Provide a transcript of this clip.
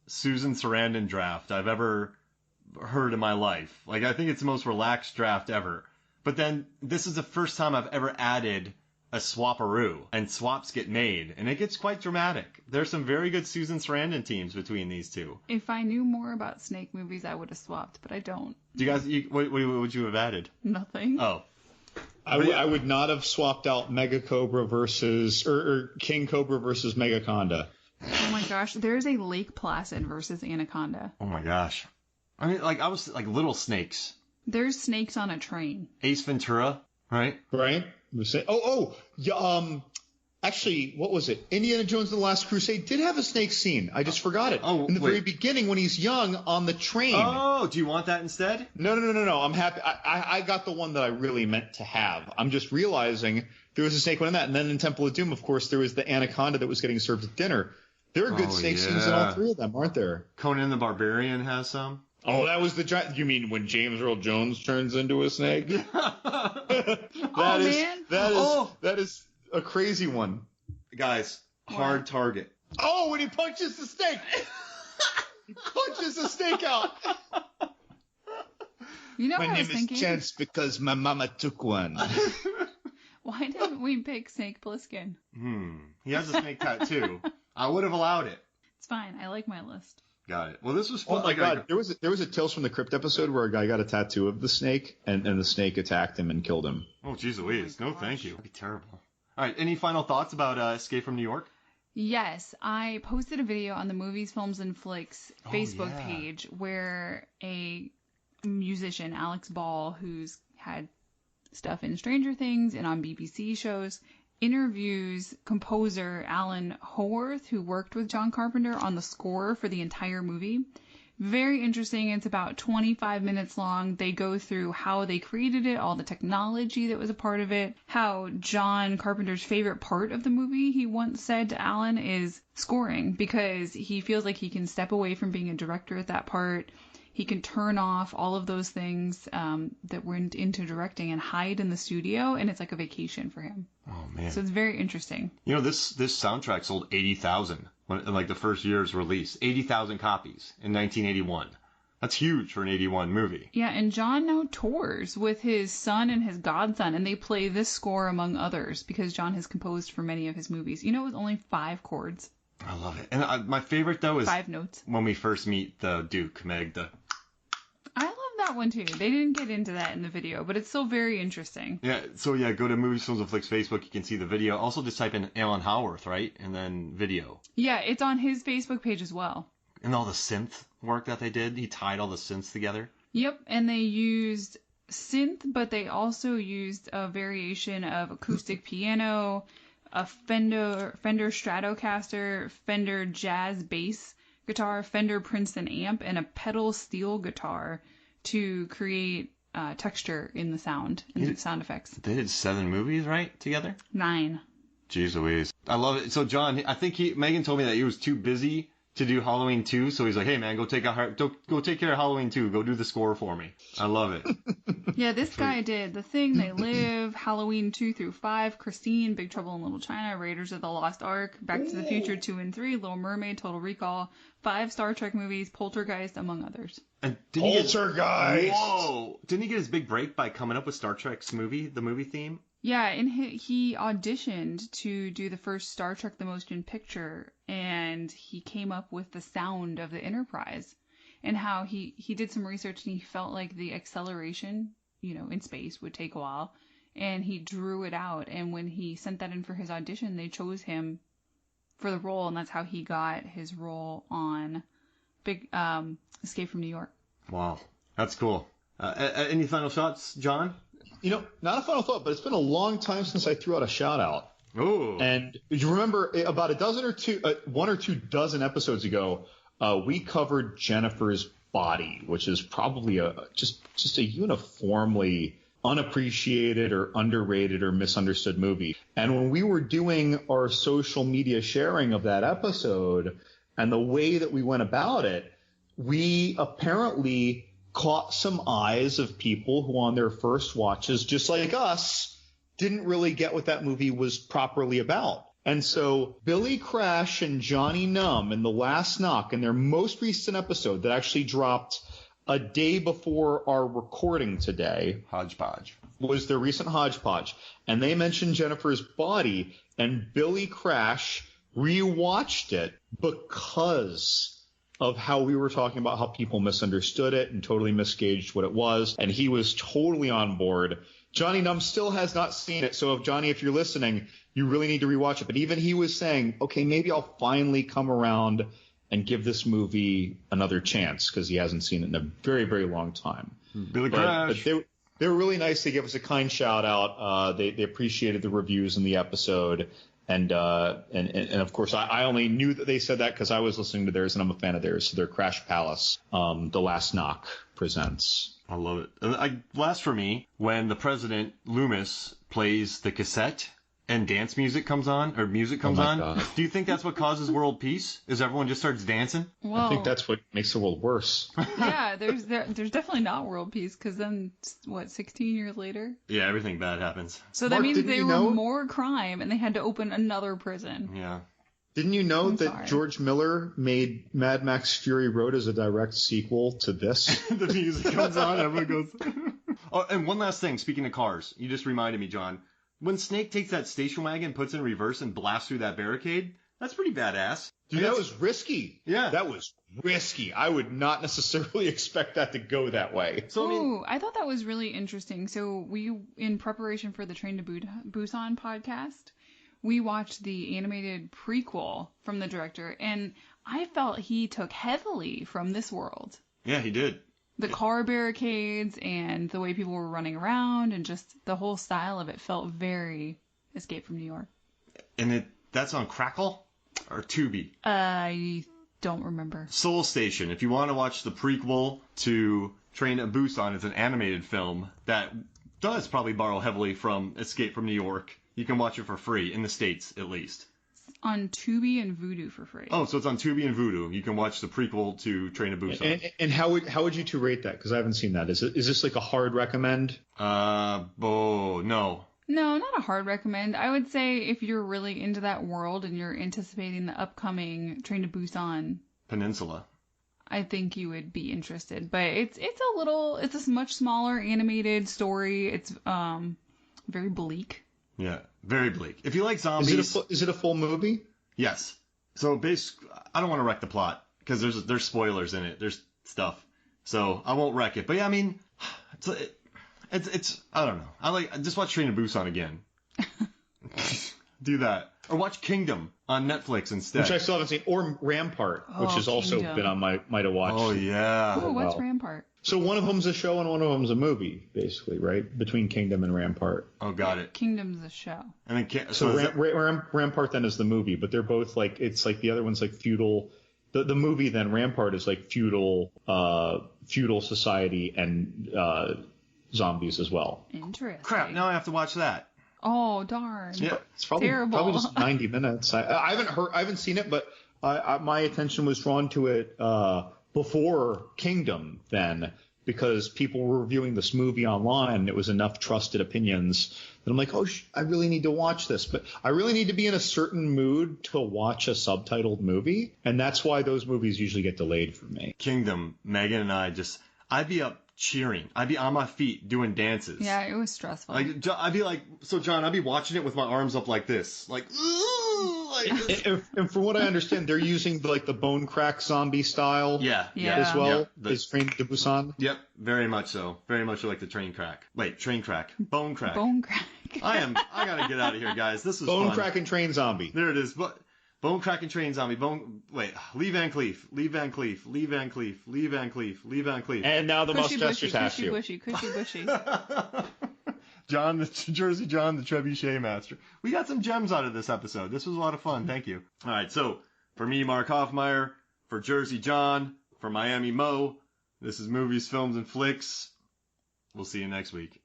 Susan Sarandon draft I've ever heard in my life. Like, I think it's the most relaxed draft ever. But then this is the first time I've ever added a swaparoo, and swaps get made, and it gets quite dramatic. There's some very good Susan Sarandon teams between these two. If I knew more about snake movies, I would have swapped, but I don't. Do you guys? What would you have added? Nothing. Oh. I would not have swapped out Mega Cobra versus or King Cobra versus Megaconda. Oh my gosh, there's a Lake Placid versus Anaconda. Oh my gosh. I mean, like, I was like little snakes. There's snakes on a train. Ace Ventura, right? Right. Yeah. Actually, what was it? Indiana Jones and the Last Crusade did have a snake scene. I just forgot it. Oh, in the very beginning when he's young on the train. Oh, do you want that instead? No. I'm happy. I got the one that I really meant to have. I'm just realizing there was a snake one in that. And then in Temple of Doom, of course, there was the Anaconda that was getting served at dinner. There are good snake scenes in all three of them, aren't there? Conan the Barbarian has some. Oh, that was the giant. You mean when James Earl Jones turns into a snake? That is a crazy one. Guys, hard target. Oh, when he punches the snake. He punches the snake out. You know, my what name I was thinking? is Chance because my mama took one. Why didn't we pick Snake Plissken? He has a snake tattoo. I would have allowed it. It's fine. I like my list. Got it. Well, this was fun. Oh my God, there was a Tales from the Crypt episode where a guy got a tattoo of the snake, and the snake attacked him and killed him. Oh, jeez Louise. No, thank you. That'd be terrible. All right, any final thoughts about Escape from New York? Yes, I posted a video on the Movies, Films, and Flicks Facebook page where a musician, Alex Ball, who's had stuff in Stranger Things and on BBC shows, interviews composer Alan Howarth, who worked with John Carpenter on the score for the entire movie. Very interesting. It's about 25 minutes long. They go through how they created it, all the technology that was a part of it, how John Carpenter's favorite part of the movie, he once said to Alan, is scoring, because he feels like he can step away from being a director at that part. He can turn off all of those things that went into directing and hide in the studio, and it's like a vacation for him. Oh, man. So it's very interesting. You know, this soundtrack sold 80,000 in like the first year's release. 80,000 copies in 1981. That's huge for an 81 movie. Yeah, and John now tours with his son and his godson, and they play this score among others because John has composed for many of his movies. You know, it was only 5 chords. I love it. And my favorite, though, is 5 notes. When we first meet the Duke, Meg, I love that one too. They didn't get into that in the video, but it's still very interesting. Yeah, so go to Movies, Films, and Flicks Facebook. You can see the video. Also, just type in Alan Howarth, right? And then video. Yeah, it's on his Facebook page as well. And all the synth work that they did. He tied all the synths together. Yep, and they used synth, but they also used a variation of acoustic piano, a Fender Stratocaster, Fender Jazz bass guitar, Fender Princeton amp, and a pedal steel guitar to create texture in the sound and sound effects. They did 7 movies, right, together? 9. Jeez Louise. I love it. So John, I think Megan told me that he was too busy to do Halloween 2, so he's like, hey man, go take care of Halloween 2. Go do the score for me. I love it. Yeah, this guy did The Thing, They Live, Halloween 2 through 5, Christine, Big Trouble in Little China, Raiders of the Lost Ark, Back to the Future 2 and 3, Little Mermaid, Total Recall, 5 Star Trek movies, Poltergeist, among others. And Poltergeist! Whoa! Didn't he get his big break by coming up with Star Trek's the movie theme? Yeah, and he auditioned to do the first Star Trek the Motion Picture, and he came up with the sound of the Enterprise, and how he did some research and he felt like the acceleration, in space would take a while, and he drew it out, and when he sent that in for his audition, they chose him for the role, and that's how he got his role on Escape from New York. Wow, that's cool. Any final thoughts, John? Not a final thought, but it's been a long time since I threw out a shout out. Oh. And you remember about one or two dozen episodes ago, we covered Jennifer's Body, which is probably just a uniformly unappreciated or underrated or misunderstood movie. And when we were doing our social media sharing of that episode and the way that we went about it, we apparently caught some eyes of people who on their first watches, just like us, didn't really get what that movie was properly about. And so Billy Crash and Johnny Numb in The Last Knock, in their most recent episode that actually dropped a day before our recording today, Hodgepodge. was their recent Hodgepodge. And they mentioned Jennifer's Body, and Billy Crash rewatched it because of how we were talking about how people misunderstood it and totally misgauged what it was. And he was totally on board. Johnny Numb still has not seen it. So Johnny, if you're listening, you really need to rewatch it. But even he was saying, okay, maybe I'll finally come around and give this movie another chance because he hasn't seen it in a very, very long time. Billy Crash. But they were really nice. They gave us a kind shout out. They appreciated the reviews in the episode. And of course, I only knew that they said that because I was listening to theirs and I'm a fan of theirs. So their Crash Palace, The Last Knock presents. I love it. Last for me, when the president, Loomis, plays the cassette and dance music comes on, or music comes on. God. Do you think that's what causes world peace? Is everyone just starts dancing? Well, I think that's what makes the world worse. yeah, there's definitely not world peace because then, 16 years later? Yeah, everything bad happens. So that Mark, means didn't there you were know? more crime and they had to open another prison. Yeah. Didn't you know I'm that sorry. George Miller made Mad Max Fury Road as a direct sequel to this? The music comes on, everyone goes. Oh, and one last thing. Speaking of cars, you just reminded me, John. When Snake takes that station wagon, puts it in reverse, and blasts through that barricade, that's pretty badass. Dude, that was risky. Yeah. That was risky. I would not necessarily expect that to go that way. So I mean, Ooh, I thought that was really interesting. So we, in preparation for the Train to Busan podcast, we watched the animated prequel from the director, and I felt he took heavily from this world. yeah, he did. The car barricades and the way people were running around and just the whole style of it felt very Escape from New York. And that's on Crackle or Tubi. I don't remember. Soul Station. If you want to watch the prequel to Train to Busan, it's an animated film that does probably borrow heavily from Escape from New York. You can watch it for free, in the States at least. On Tubi and Vudu for free. Oh, so it's on Tubi and Vudu. You can watch the prequel to Train to Busan. And how would you two rate that? Because I haven't seen that. Is this like a hard recommend? No. No, not a hard recommend. I would say if you're really into that world and you're anticipating the upcoming Train to Busan, Peninsula. I think you would be interested. But it's a much smaller animated story. It's very bleak. Yeah, very bleak. If you like zombies, Is it a full movie? yes. So I don't want to wreck the plot because there's spoilers in it. There's stuff, so I won't wreck it. But yeah, I mean, it's I don't know. I just watch Train to Busan again. Do that, or watch Kingdom on Netflix instead. Which I still haven't seen. Or Rampart, which has also Kingdom. been on my to watch. Oh yeah. Oh, what's wow. Rampart? So one of them's a show and one of them's a movie, basically, right? Between Kingdom and Rampart. Oh, got it. Kingdom's a show. And then So is that- Rampart then is the movie, but they're both like, it's like the other one's like feudal. The movie then, Rampart, is like feudal society and zombies as well. Interesting. crap. Now I have to watch that. Oh, darn. Yeah. It's probably Terrible. just 90 minutes. I haven't seen it, but my attention was drawn to it before Kingdom then, because people were reviewing this movie online and it was enough trusted opinions that I'm like, oh, I really need to watch this. But I really need to be in a certain mood to watch a subtitled movie. And that's why those movies usually get delayed for me. Kingdom. Megan and I'd be up cheering. I'd be on my feet doing dances. Yeah, it was stressful. Like I'd be like, so John, I'd be watching it with my arms up like this, like, ooh, like this. And from what I understand, they're using like the bone crack zombie style Yeah. as well Yeah, as Train to Busan. Yep, very much so. Very much like the train crack. Wait, train crack. Bone crack. Bone crack. I gotta get out of here, guys. This was Bone fun. crack and train zombie. There it is. Bone crack and train zombie. Lee Van Cleef. And now the Cushy mustache bushy, attached cushy you. bushy, cushy bushy. John, the Jersey John, the Trebuchet Master. We got some gems out of this episode. This was a lot of fun. Thank you. All right, so for me, Mark Hoffmeyer, for Jersey John, for Miami Mo, this is Movies, Films, and Flicks. We'll see you next week.